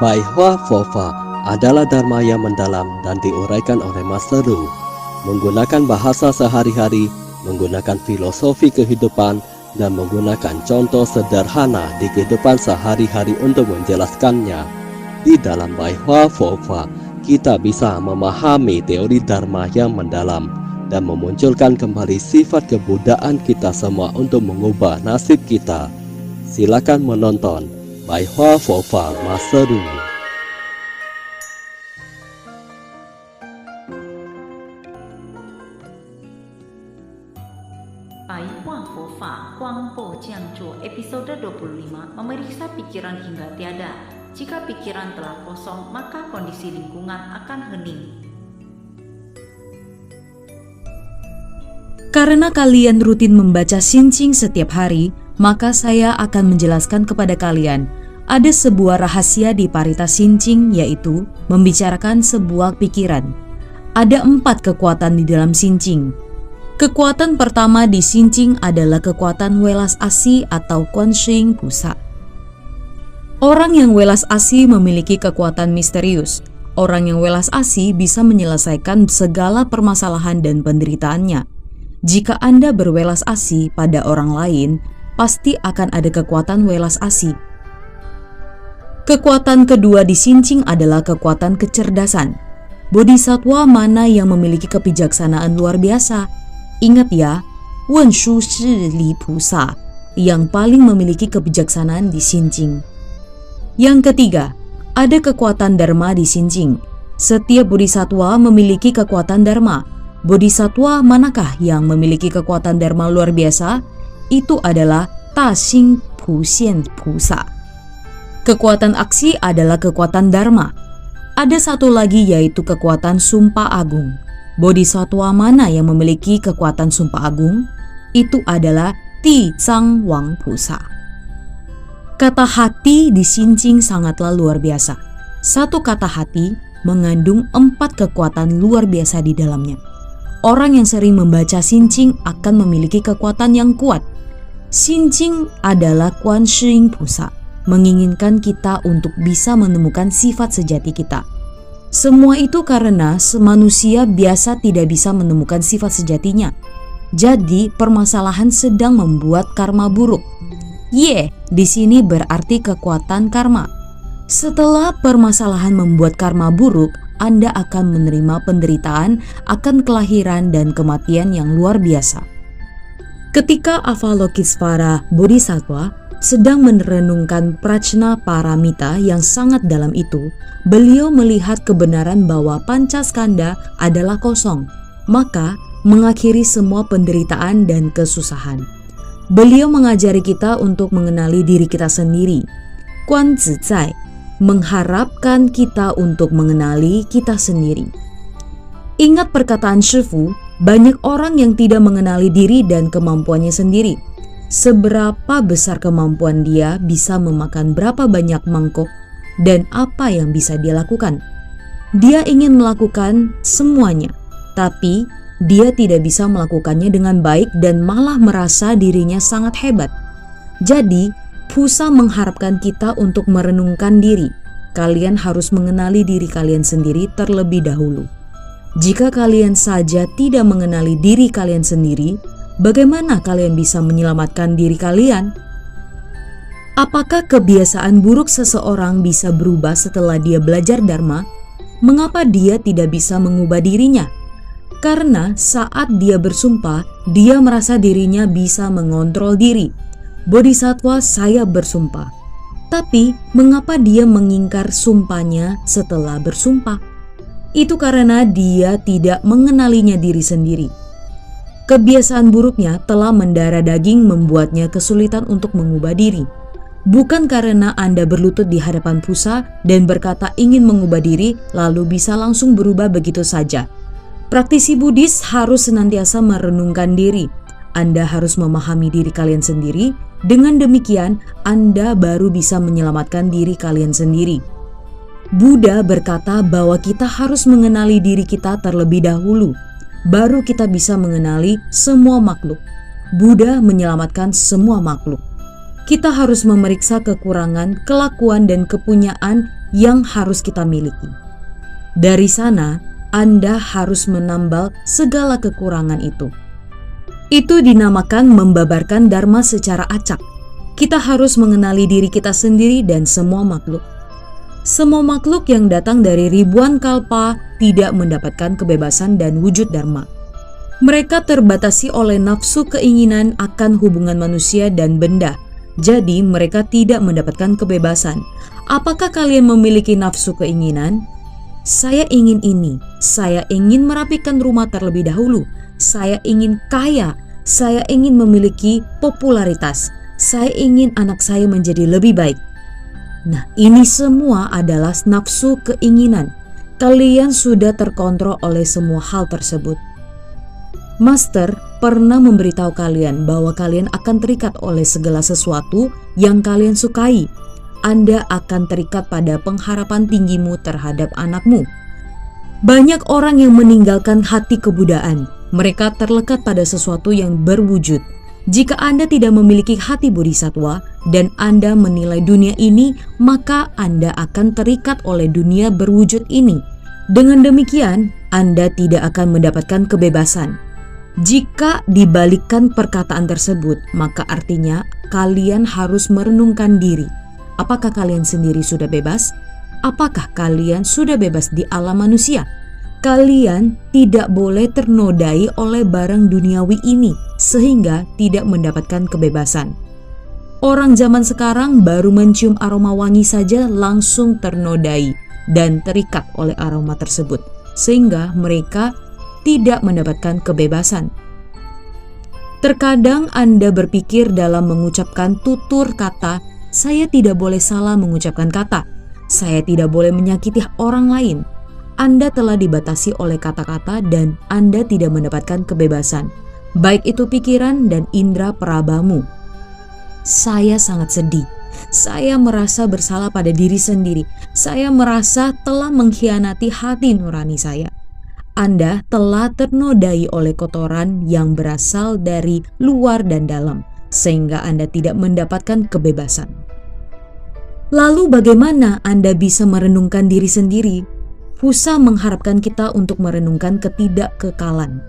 Bai Hua Fofa adalah dharma yang mendalam dan diuraikan oleh Master Ru. Menggunakan bahasa sehari-hari, menggunakan filosofi kehidupan, dan menggunakan contoh sederhana di kehidupan sehari-hari untuk menjelaskannya. Di dalam Bai Hua Fofa, kita bisa memahami teori dharma yang mendalam dan memunculkan kembali sifat kebudayaan kita semua untuk mengubah nasib kita. Silakan menonton Bai Hua Fofa Master Ru. 白话佛法光播讲座episode 25 memeriksa pikiran hingga tiada. Jika pikiran telah kosong, maka kondisi lingkungan akan hening. Karena kalian rutin membaca Xinqing setiap hari, maka saya akan menjelaskan kepada kalian ada sebuah rahasia di Parita Xinqing, yaitu membicarakan sebuah pikiran. Ada 4 kekuatan di dalam Xinqing. Kekuatan pertama di Xinqing adalah kekuatan welas asih atau Guanxing Pusa. Orang yang welas asih memiliki kekuatan misterius. Orang yang welas asih bisa menyelesaikan segala permasalahan dan penderitaannya. Jika Anda berwelas asih pada orang lain, pasti akan ada kekuatan welas asih. Kekuatan kedua di Xinqing adalah kekuatan kecerdasan. Bodhisatwa mana yang memiliki kebijaksanaan luar biasa? Ingat ya, Wen Shu Shi Li Pusa yang paling memiliki kebijaksanaan di Xinqing. Yang ketiga, ada kekuatan dharma di Xinqing. Setiap bodhisatwa memiliki kekuatan dharma. Bodhisatwa manakah yang memiliki kekuatan dharma luar biasa? Itu adalah Ta Xing Pu Xian Pusa. Kekuatan aksi adalah kekuatan dharma. Ada satu lagi yaitu kekuatan sumpah agung. Bodhisatwa mana yang memiliki kekuatan sumpah agung? Itu adalah Ti Zhang Wang Pusa. Kata hati di Xinqing sangatlah luar biasa. Satu kata hati mengandung 4 kekuatan luar biasa di dalamnya. Orang yang sering membaca Xinqing akan memiliki kekuatan yang kuat. Xinqing adalah Guanxing Pusa, menginginkan kita untuk bisa menemukan sifat sejati kita. Semua itu karena manusia biasa tidak bisa menemukan sifat sejatinya. Jadi permasalahan sedang membuat karma buruk. Ye, di sini berarti kekuatan karma. Setelah permasalahan membuat karma buruk, Anda akan menerima penderitaan akan kelahiran dan kematian yang luar biasa. Ketika Avalokitesvara Bodhisattva sedang merenungkan Prajna Paramita yang sangat dalam itu, beliau melihat kebenaran bahwa Pancaskanda adalah kosong, maka mengakhiri semua penderitaan dan kesusahan. Beliau mengajari kita untuk mengenali diri kita sendiri. Guan Zizai mengharapkan kita untuk mengenali kita sendiri. Ingat perkataan Shifu, banyak orang yang tidak mengenali diri dan kemampuannya sendiri. Seberapa besar kemampuan dia bisa memakan berapa banyak mangkok dan apa yang bisa dia lakukan. Dia ingin melakukan semuanya, tapi dia tidak bisa melakukannya dengan baik dan malah merasa dirinya sangat hebat. Jadi, Pusa mengharapkan kita untuk merenungkan diri. Kalian harus mengenali diri kalian sendiri terlebih dahulu. Jika kalian saja tidak mengenali diri kalian sendiri, bagaimana kalian bisa menyelamatkan diri kalian? Apakah kebiasaan buruk seseorang bisa berubah setelah dia belajar Dharma? Mengapa dia tidak bisa mengubah dirinya? Karena saat dia bersumpah, dia merasa dirinya bisa mengontrol diri. Bodhisattva, saya bersumpah. Tapi mengapa dia mengingkar sumpahnya setelah bersumpah? Itu karena dia tidak mengenalinya diri sendiri. Kebiasaan buruknya telah mendarah daging membuatnya kesulitan untuk mengubah diri. Bukan karena Anda berlutut di hadapan Pusa dan berkata ingin mengubah diri lalu bisa langsung berubah begitu saja. Praktisi Buddhis harus senantiasa merenungkan diri. Anda harus memahami diri kalian sendiri. Dengan demikian, Anda baru bisa menyelamatkan diri kalian sendiri. Buddha berkata bahwa kita harus mengenali diri kita terlebih dahulu. Baru kita bisa mengenali semua makhluk. Buddha menyelamatkan semua makhluk. Kita harus memeriksa kekurangan, kelakuan, dan kepunyaan yang harus kita miliki. Dari sana, Anda harus menambal segala kekurangan itu. Itu dinamakan membabarkan dharma secara acak. Kita harus mengenali diri kita sendiri dan semua makhluk. Semua makhluk yang datang dari ribuan kalpa tidak mendapatkan kebebasan dan wujud dharma. Mereka terbatasi oleh nafsu keinginan akan hubungan manusia dan benda. Jadi mereka tidak mendapatkan kebebasan. Apakah kalian memiliki nafsu keinginan? Saya ingin ini, saya ingin merapikan rumah terlebih dahulu, saya ingin kaya, saya ingin memiliki popularitas, saya ingin anak saya menjadi lebih baik. Nah, ini semua adalah nafsu keinginan. Kalian sudah terkontrol oleh semua hal tersebut. Master pernah memberitahu kalian bahwa kalian akan terikat oleh segala sesuatu yang kalian sukai. Anda akan terikat pada pengharapan tinggimu terhadap anakmu. Banyak orang yang meninggalkan hati kebudaan. Mereka terlekat pada sesuatu yang berwujud. Jika Anda tidak memiliki hati bodhisatwa dan Anda menilai dunia ini, maka Anda akan terikat oleh dunia berwujud ini. Dengan demikian, Anda tidak akan mendapatkan kebebasan. Jika dibalikkan perkataan tersebut, maka artinya kalian harus merenungkan diri. Apakah kalian sendiri sudah bebas? Apakah kalian sudah bebas di alam manusia? Kalian tidak boleh ternodai oleh barang duniawi ini sehingga tidak mendapatkan kebebasan. Orang zaman sekarang baru mencium aroma wangi saja langsung ternodai dan terikat oleh aroma tersebut sehingga mereka tidak mendapatkan kebebasan. Terkadang Anda berpikir dalam mengucapkan tutur kata, saya tidak boleh salah mengucapkan kata, saya tidak boleh menyakiti orang lain. Anda telah dibatasi oleh kata-kata dan Anda tidak mendapatkan kebebasan, baik itu pikiran dan indera perabamu. Saya sangat sedih. Saya merasa bersalah pada diri sendiri. Saya merasa telah mengkhianati hati nurani saya. Anda telah ternodai oleh kotoran yang berasal dari luar dan dalam, sehingga Anda tidak mendapatkan kebebasan. Lalu bagaimana Anda bisa merenungkan diri sendiri? Pusa mengharapkan kita untuk merenungkan ketidakkekalan.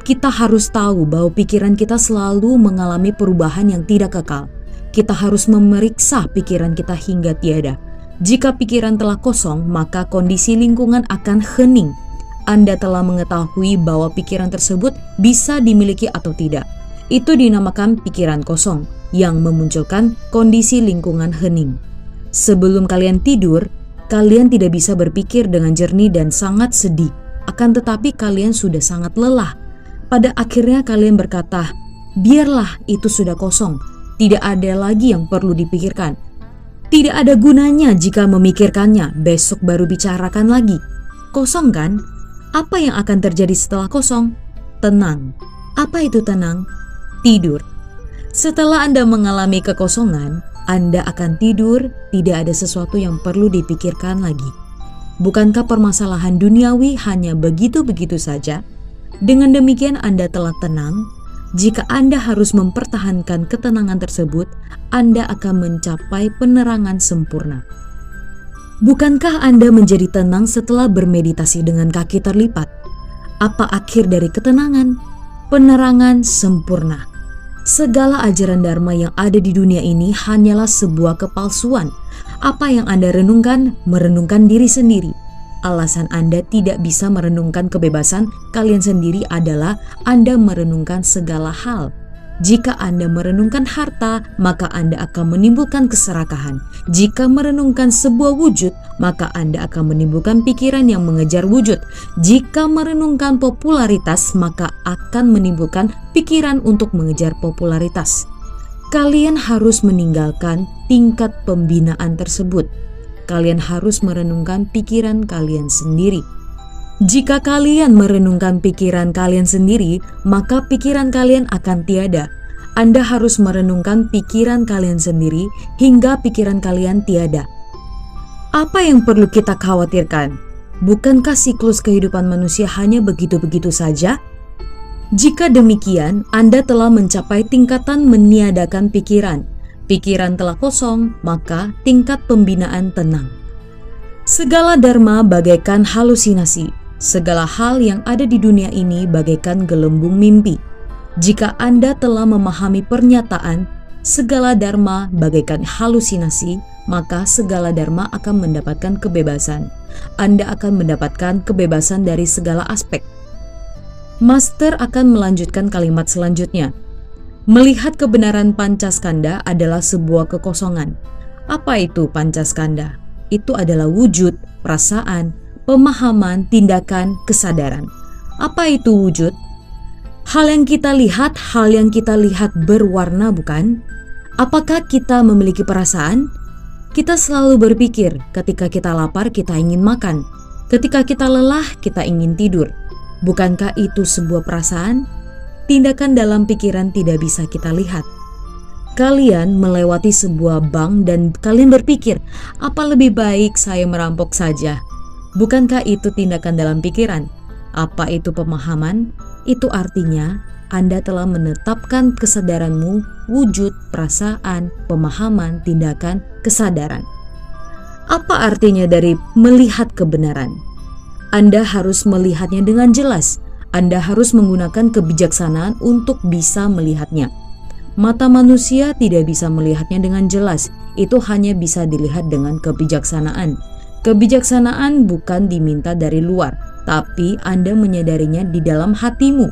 Kita harus tahu bahwa pikiran kita selalu mengalami perubahan yang tidak kekal. Kita harus memeriksa pikiran kita hingga tiada. Jika pikiran telah kosong, maka kondisi lingkungan akan hening. Anda telah mengetahui bahwa pikiran tersebut bisa dimiliki atau tidak. Itu dinamakan pikiran kosong yang memunculkan kondisi lingkungan hening. Sebelum kalian tidur, kalian tidak bisa berpikir dengan jernih dan sangat sedih. Akan tetapi kalian sudah sangat lelah. Pada akhirnya kalian berkata, biarlah itu sudah kosong. Tidak ada lagi yang perlu dipikirkan. Tidak ada gunanya jika memikirkannya, besok baru bicarakan lagi. Kosong kan? Apa yang akan terjadi setelah kosong? Tenang. Apa itu tenang? Tidur. Setelah Anda mengalami kekosongan, Anda akan tidur, tidak ada sesuatu yang perlu dipikirkan lagi. Bukankah permasalahan duniawi hanya begitu-begitu saja? Dengan demikian Anda telah tenang. Jika Anda harus mempertahankan ketenangan tersebut, Anda akan mencapai penerangan sempurna. Bukankah Anda menjadi tenang setelah bermeditasi dengan kaki terlipat? Apa akhir dari ketenangan? Penerangan sempurna. Segala ajaran Dharma yang ada di dunia ini hanyalah sebuah kepalsuan. Apa yang Anda renungkan, merenungkan diri sendiri. Alasan Anda tidak bisa merenungkan kebebasan kalian sendiri adalah Anda merenungkan segala hal. Jika Anda merenungkan harta, maka Anda akan menimbulkan keserakahan. Jika merenungkan sebuah wujud, maka Anda akan menimbulkan pikiran yang mengejar wujud. Jika merenungkan popularitas, maka akan menimbulkan pikiran untuk mengejar popularitas. Kalian harus meninggalkan tingkat pembinaan tersebut. Kalian harus merenungkan pikiran kalian sendiri. Jika kalian merenungkan pikiran kalian sendiri, maka pikiran kalian akan tiada. Anda harus merenungkan pikiran kalian sendiri hingga pikiran kalian tiada. Apa yang perlu kita khawatirkan? Bukankah siklus kehidupan manusia hanya begitu-begitu saja? Jika demikian, Anda telah mencapai tingkatan meniadakan pikiran. Pikiran telah kosong, maka tingkat pembinaan tenang. Segala dharma bagaikan halusinasi. Segala hal yang ada di dunia ini bagaikan gelembung mimpi. Jika Anda telah memahami pernyataan segala dharma bagaikan halusinasi, maka segala dharma akan mendapatkan kebebasan. Anda akan mendapatkan kebebasan dari segala aspek. Master akan melanjutkan kalimat selanjutnya. Melihat kebenaran pancaskanda adalah sebuah kekosongan. Apa itu pancaskanda? Itu adalah wujud, perasaan, pemahaman, tindakan, kesadaran. Apa itu wujud? Hal yang kita lihat berwarna, bukan? Apakah kita memiliki perasaan? Kita selalu berpikir, ketika kita lapar kita ingin makan, ketika kita lelah kita ingin tidur. Bukankah itu sebuah perasaan? Tindakan dalam pikiran tidak bisa kita lihat. Kalian melewati sebuah bank dan kalian berpikir, apa lebih baik saya merampok saja? Bukankah itu tindakan dalam pikiran? Apa itu pemahaman? Itu artinya Anda telah menetapkan kesadaranmu, wujud, perasaan, pemahaman, tindakan, kesadaran. Apa artinya dari melihat kebenaran? Anda harus melihatnya dengan jelas. Anda harus menggunakan kebijaksanaan untuk bisa melihatnya. Mata manusia tidak bisa melihatnya dengan jelas. Itu hanya bisa dilihat dengan kebijaksanaan. Kebijaksanaan bukan diminta dari luar, tapi Anda menyadarinya di dalam hatimu.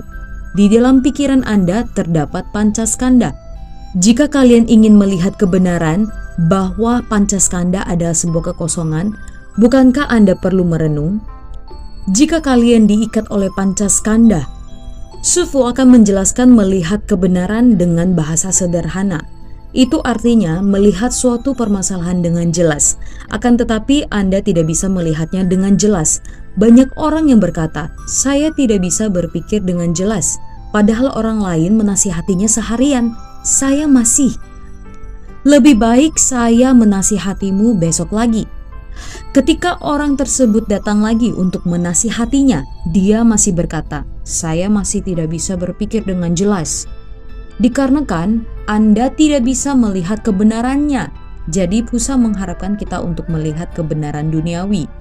Di dalam pikiran Anda terdapat pancaskanda. Jika kalian ingin melihat kebenaran bahwa pancaskanda adalah sebuah kekosongan, bukankah Anda perlu merenung? Jika kalian diikat oleh pancaskanda, Sufu akan menjelaskan melihat kebenaran dengan bahasa sederhana. Itu artinya melihat suatu permasalahan dengan jelas. Akan tetapi Anda tidak bisa melihatnya dengan jelas. Banyak orang yang berkata, saya tidak bisa berpikir dengan jelas. Padahal orang lain menasihatinya seharian. Saya masih. Lebih baik saya menasihatimu besok lagi. Ketika orang tersebut datang lagi untuk menasihatinya, dia masih berkata, saya masih tidak bisa berpikir dengan jelas. Dikarenakan Anda tidak bisa melihat kebenarannya. Jadi Pusa mengharapkan kita untuk melihat kebenaran duniawi.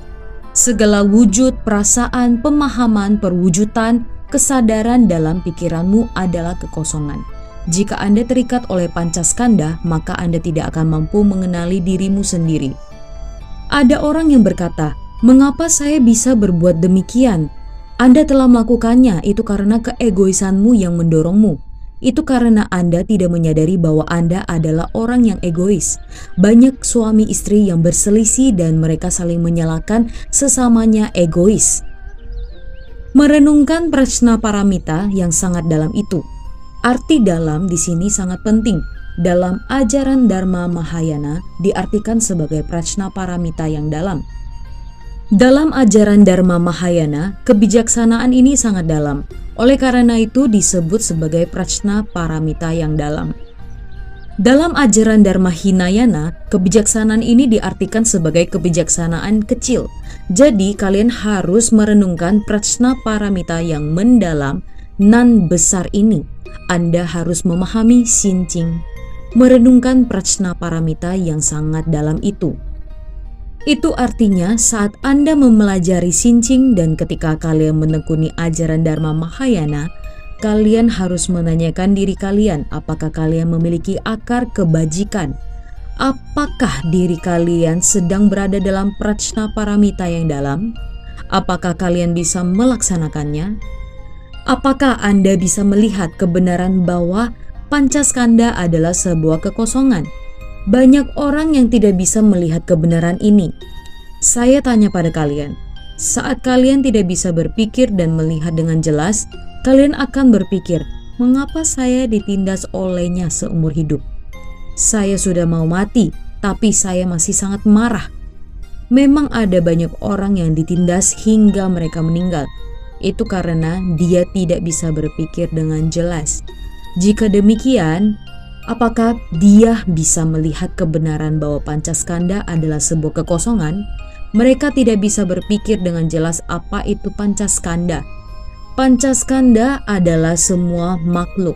Segala wujud, perasaan, pemahaman, perwujudan, kesadaran dalam pikiranmu adalah kekosongan. Jika Anda terikat oleh pancaskanda, maka Anda tidak akan mampu mengenali dirimu sendiri. Ada orang yang berkata, mengapa saya bisa berbuat demikian? Anda telah melakukannya, itu karena keegoisanmu yang mendorongmu. Itu karena Anda tidak menyadari bahwa Anda adalah orang yang egois. Banyak suami istri yang berselisih dan mereka saling menyalahkan sesamanya egois. Merenungkan prajna paramita yang sangat dalam itu. Arti dalam di sini sangat penting. Dalam ajaran Dharma Mahayana diartikan sebagai prajna paramita yang dalam. Dalam ajaran Dharma Mahayana, kebijaksanaan ini sangat dalam. Oleh karena itu disebut sebagai prajna paramita yang dalam. Dalam ajaran Dharma Hinayana, kebijaksanaan ini diartikan sebagai kebijaksanaan kecil. Jadi kalian harus merenungkan prajna paramita yang mendalam nan besar ini. Anda harus memahami sincing, merenungkan prajna paramita yang sangat dalam itu. Itu artinya saat Anda mempelajari sincing dan ketika kalian menekuni ajaran Dharma Mahayana, kalian harus menanyakan diri kalian apakah kalian memiliki akar kebajikan. Apakah diri kalian sedang berada dalam prajna paramita yang dalam? Apakah kalian bisa melaksanakannya? Apakah Anda bisa melihat kebenaran bahwa pancaskanda adalah sebuah kekosongan? Banyak orang yang tidak bisa melihat kebenaran ini. Saya tanya pada kalian, saat kalian tidak bisa berpikir dan melihat dengan jelas, kalian akan berpikir, mengapa saya ditindas olehnya seumur hidup? Saya sudah mau mati, tapi saya masih sangat marah. Memang ada banyak orang yang ditindas hingga mereka meninggal. Itu karena dia tidak bisa berpikir dengan jelas. Jika demikian, apakah dia bisa melihat kebenaran bahwa pancaskanda adalah sebuah kekosongan? Mereka tidak bisa berpikir dengan jelas apa itu pancaskanda. Pancaskanda adalah semua makhluk.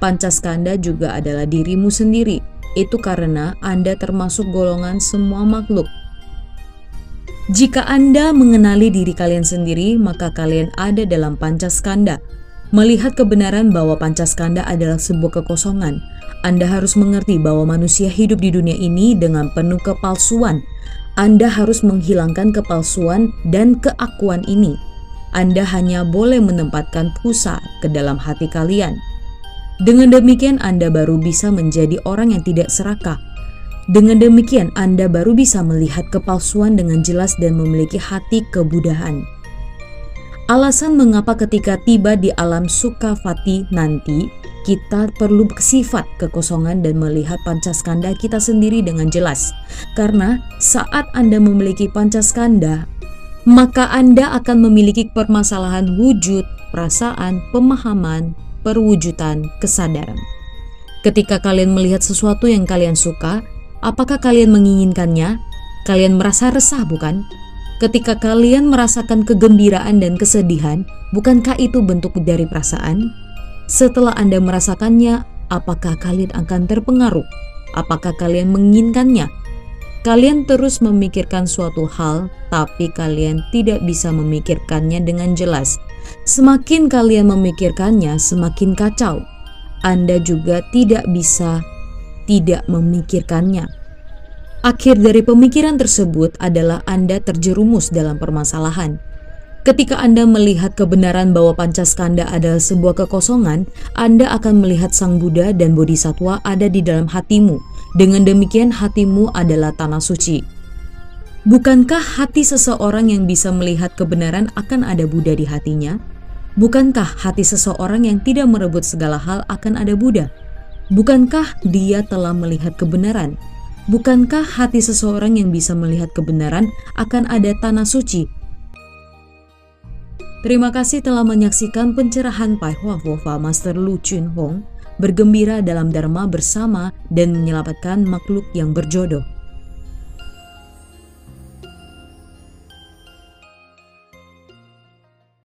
Pancaskanda juga adalah dirimu sendiri. Itu karena Anda termasuk golongan semua makhluk. Jika Anda mengenali diri kalian sendiri, maka kalian ada dalam Pancaskanda. Melihat kebenaran bahwa Pancaskanda adalah sebuah kekosongan, Anda harus mengerti bahwa manusia hidup di dunia ini dengan penuh kepalsuan. Anda harus menghilangkan kepalsuan dan keakuan ini. Anda hanya boleh menempatkan pusat ke dalam hati kalian. Dengan demikian Anda baru bisa menjadi orang yang tidak serakah. Dengan demikian Anda baru bisa melihat kepalsuan dengan jelas dan memiliki hati kebudahan. Alasan mengapa ketika tiba di alam Sukhavati nanti, kita perlu bersifat kekosongan dan melihat Pancaskanda kita sendiri dengan jelas. Karena saat Anda memiliki Pancaskanda, maka Anda akan memiliki permasalahan wujud, perasaan, pemahaman, perwujudan, kesadaran. Ketika kalian melihat sesuatu yang kalian suka, apakah kalian menginginkannya? Kalian merasa resah, bukan? Ketika kalian merasakan kegembiraan dan kesedihan, bukankah itu bentuk dari perasaan? Setelah Anda merasakannya, apakah kalian akan terpengaruh? Apakah kalian menginginkannya? Kalian terus memikirkan suatu hal, tapi kalian tidak bisa memikirkannya dengan jelas. Semakin kalian memikirkannya, semakin kacau. Anda juga tidak bisa tidak memikirkannya. Akhir dari pemikiran tersebut adalah Anda terjerumus dalam permasalahan. Ketika Anda melihat kebenaran bahwa Pancaskanda adalah sebuah kekosongan, Anda akan melihat Sang Buddha dan Bodhisattva ada di dalam hatimu. Dengan demikian hatimu adalah tanah suci. Bukankah hati seseorang yang bisa melihat kebenaran akan ada Buddha di hatinya? Bukankah hati seseorang yang tidak merebut segala hal akan ada Buddha? Bukankah dia telah melihat kebenaran? Bukankah hati seseorang yang bisa melihat kebenaran akan ada tanah suci? Terima kasih telah menyaksikan pencerahan Pai Hua Fofa Master Lu Chun Hong bergembira dalam Dharma bersama dan menyelamatkan makhluk yang berjodoh.